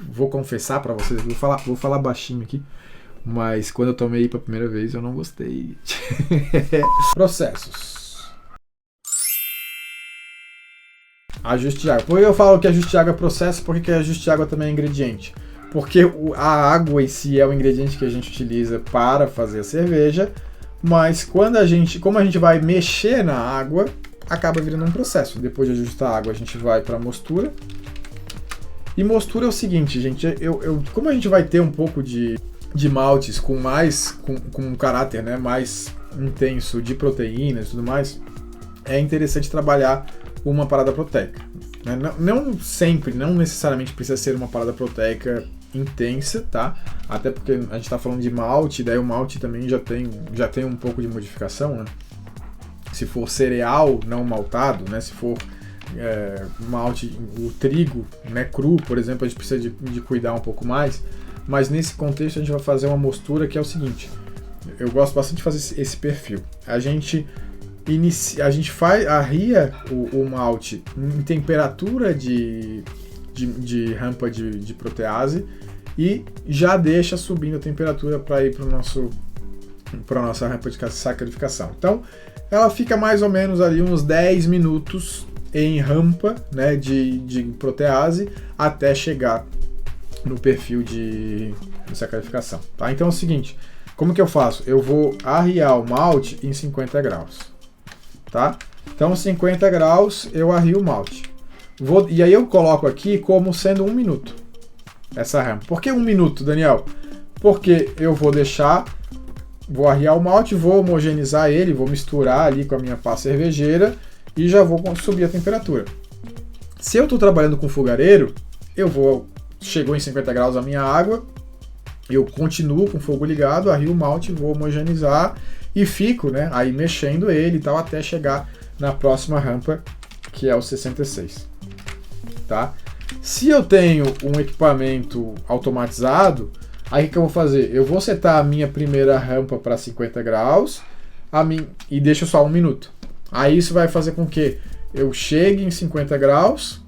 vou confessar para vocês, vou falar baixinho aqui, mas quando eu tomei pela primeira vez eu não gostei. Processos. Ajuste de água. Por que eu falo que ajuste de água é processo? Por que ajuste de água também é ingrediente? Porque a água em si é o ingrediente que a gente utiliza para fazer a cerveja, mas como a gente vai mexer na água, acaba virando um processo. Depois de ajustar a água, a gente vai para mostura. E mostura é o seguinte, gente, como a gente vai ter um pouco de maltes com um caráter, né, mais intenso de proteínas e tudo mais, é interessante trabalhar uma parada proteica. Né? Não sempre, não necessariamente precisa ser uma parada proteica intensa, tá? Até porque a gente está falando de malte, daí o malte também já tem um pouco de modificação, né? Se for cereal não maltado, né? Se for malte, o trigo, né, cru, por exemplo, a gente precisa de cuidar um pouco mais, mas nesse contexto a gente vai fazer uma mostura que é o seguinte, eu gosto bastante de fazer esse perfil. A gente arria o malte em temperatura de rampa de protease e já deixa subindo a temperatura para ir para a nossa rampa de sacarificação. Então, ela fica mais ou menos ali uns 10 minutos em rampa, né, de protease até chegar no perfil de sacarificação. Tá? Então é o seguinte, como que eu faço? Eu vou arriar o malte em 50 graus. Tá? Então 50 graus eu arrio o malte. E aí eu coloco aqui como sendo 1 minuto essa rampa. Por que 1 minuto, Daniel? Porque eu vou arriar o malte, vou homogeneizar ele, vou misturar ali com a minha pá cervejeira e já vou subir a temperatura. Se eu estou trabalhando com fogareiro, chegou em 50 graus a minha água, eu continuo com o fogo ligado, arrio o malte, vou homogeneizar e fico, né, aí mexendo ele e tal até chegar na próxima rampa, que é o 66. Tá? Se eu tenho um equipamento automatizado, aí o que eu vou fazer? Eu vou setar a minha primeira rampa para 50 graus e deixo só 1 minuto. Aí isso vai fazer com que eu chegue em 50 graus,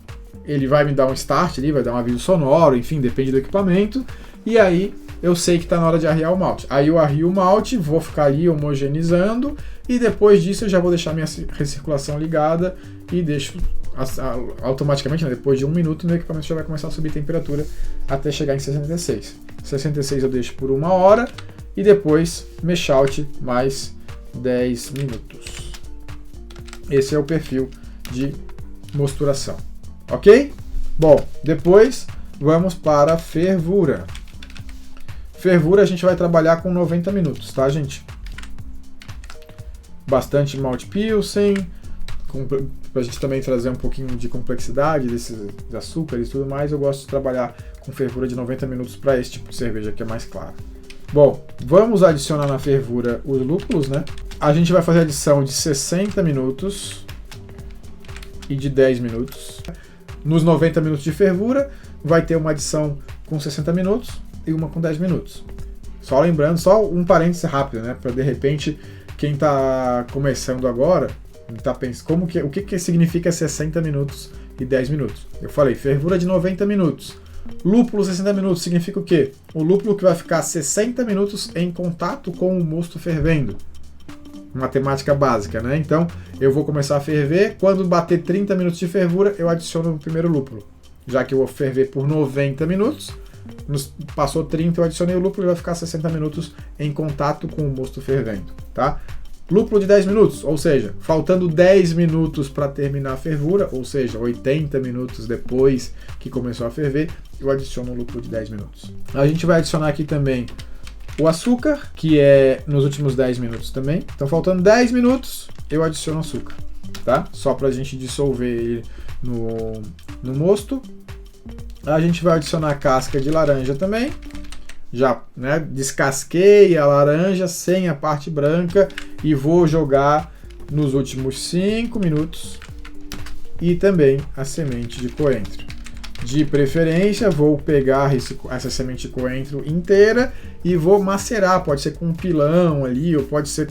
ele vai me dar um start ali, vai dar um aviso sonoro, enfim, depende do equipamento, e aí eu sei que está na hora de arriar o malte. Aí eu arrio o malte, vou ficar ali homogeneizando, e depois disso eu já vou deixar minha recirculação ligada e deixo automaticamente, né, depois de 1 minuto, meu equipamento já vai começar a subir temperatura até chegar em 66. 66 eu deixo por 1 hora e depois mash out mais 10 minutos. Esse é o perfil de mosturação, ok? Bom, depois vamos para a fervura. Fervura a gente vai trabalhar com 90 minutos, tá, gente? Bastante malte pilsen, para a gente também trazer um pouquinho de complexidade desses açúcares e tudo mais, eu gosto de trabalhar com fervura de 90 minutos para esse tipo de cerveja que é mais clara. Bom, vamos adicionar na fervura os lúpulos, né? A gente vai fazer a adição de 60 minutos e de 10 minutos. Nos 90 minutos de fervura, vai ter uma adição com 60 minutos e uma com 10 minutos. Só lembrando, só um parêntese rápido, né? Para de repente, quem está começando agora, tá pensando, o que significa 60 minutos e 10 minutos? Eu falei, fervura de 90 minutos. Lúpulo 60 minutos significa o quê? O lúpulo que vai ficar 60 minutos em contato com o mosto fervendo. Matemática básica, né? Então, eu vou começar a ferver, quando bater 30 minutos de fervura, eu adiciono o primeiro lúpulo. Já que eu vou ferver por 90 minutos, passou 30, eu adicionei o lúpulo e vai ficar 60 minutos em contato com o mosto fervendo, tá? Lúpulo de 10 minutos, ou seja, faltando 10 minutos para terminar a fervura, ou seja, 80 minutos depois que começou a ferver, eu adiciono o lúpulo de 10 minutos. A gente vai adicionar aqui também o açúcar, que é nos últimos 10 minutos também. Então, faltando 10 minutos, eu adiciono açúcar, tá? Só para a gente dissolver ele no mosto. A gente vai adicionar a casca de laranja também. Já, né, descasquei a laranja sem a parte branca e vou jogar nos últimos 5 minutos. E também a semente de coentro. De preferência, vou pegar essa semente de coentro inteira e vou macerar. Pode ser com um pilão ali, ou pode ser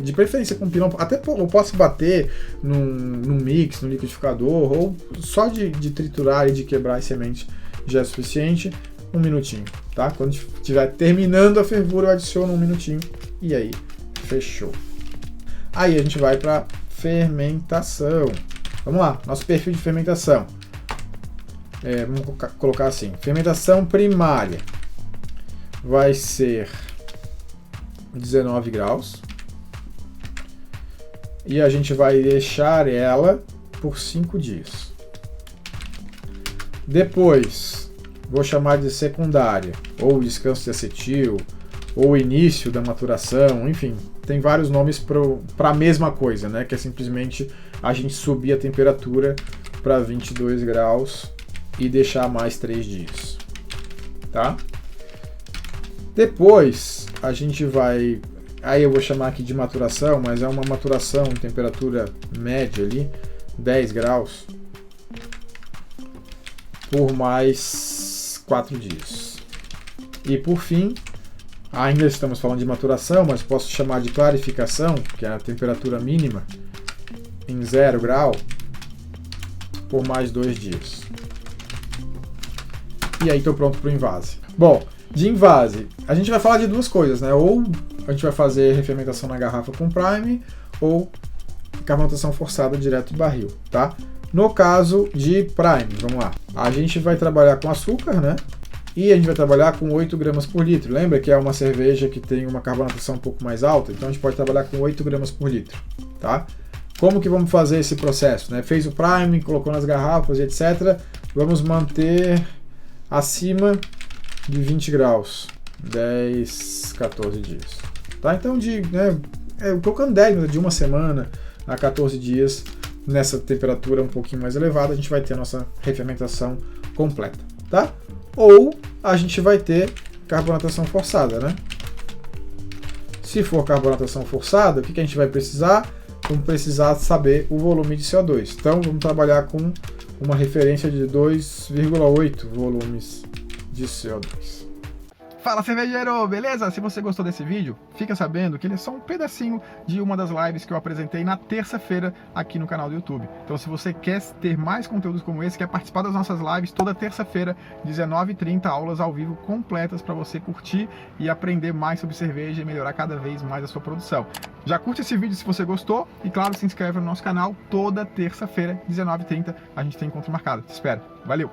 de preferência com um pilão. Até eu posso bater num mix, no liquidificador, ou só de triturar e de quebrar as sementes já é suficiente. 1 minutinho, tá? Quando estiver terminando a fervura, eu adiciono 1 minutinho e aí fechou. Aí a gente vai para fermentação. Vamos lá, nosso perfil de fermentação. Vamos colocar assim, fermentação primária vai ser 19 graus e a gente vai deixar ela por 5 dias. Depois, vou chamar de secundária, ou descanso de acetil, ou início da maturação, enfim, tem vários nomes para a mesma coisa, né? Que é simplesmente a gente subir a temperatura para 22 graus e deixar mais 3 dias, tá? Depois a gente vai, aí eu vou chamar aqui de maturação, mas é uma maturação em temperatura média ali, 10 graus, por mais 4 dias. E por fim, ainda estamos falando de maturação, mas posso chamar de clarificação, que é a temperatura mínima, em 0 grau, por mais 2 dias. E aí estou pronto para o invase. Bom, de invase, a gente vai falar de duas coisas, né? Ou a gente vai fazer refermentação na garrafa com prime, ou carbonatação forçada direto em barril, tá? No caso de prime, vamos lá. A gente vai trabalhar com açúcar, né? E a gente vai trabalhar com 8 gramas por litro. Lembra que é uma cerveja que tem uma carbonatação um pouco mais alta? Então a gente pode trabalhar com 8 gramas por litro, tá? Como que vamos fazer esse processo, né? Fez o prime, colocou nas garrafas e etc. Vamos manter acima de 20 graus, 10, 14 dias. Tá? Então, colocando 10, de uma semana a 14 dias, nessa temperatura um pouquinho mais elevada, a gente vai ter a nossa refermentação completa. Tá? Ou a gente vai ter carbonatação forçada, né? Se for carbonatação forçada, o que a gente vai precisar? Vamos precisar saber o volume de CO2. Então, vamos trabalhar com uma referência de 2,8 volumes de CO2. Fala, cervejeiro, beleza? Se você gostou desse vídeo, fica sabendo que ele é só um pedacinho de uma das lives que eu apresentei na terça-feira aqui no canal do YouTube. Então, se você quer ter mais conteúdos como esse, quer participar das nossas lives toda terça-feira, 19h30, aulas ao vivo completas para você curtir e aprender mais sobre cerveja e melhorar cada vez mais a sua produção. Já curte esse vídeo se você gostou e, claro, se inscreve no nosso canal toda terça-feira, 19h30, a gente tem encontro marcado. Te espero. Valeu!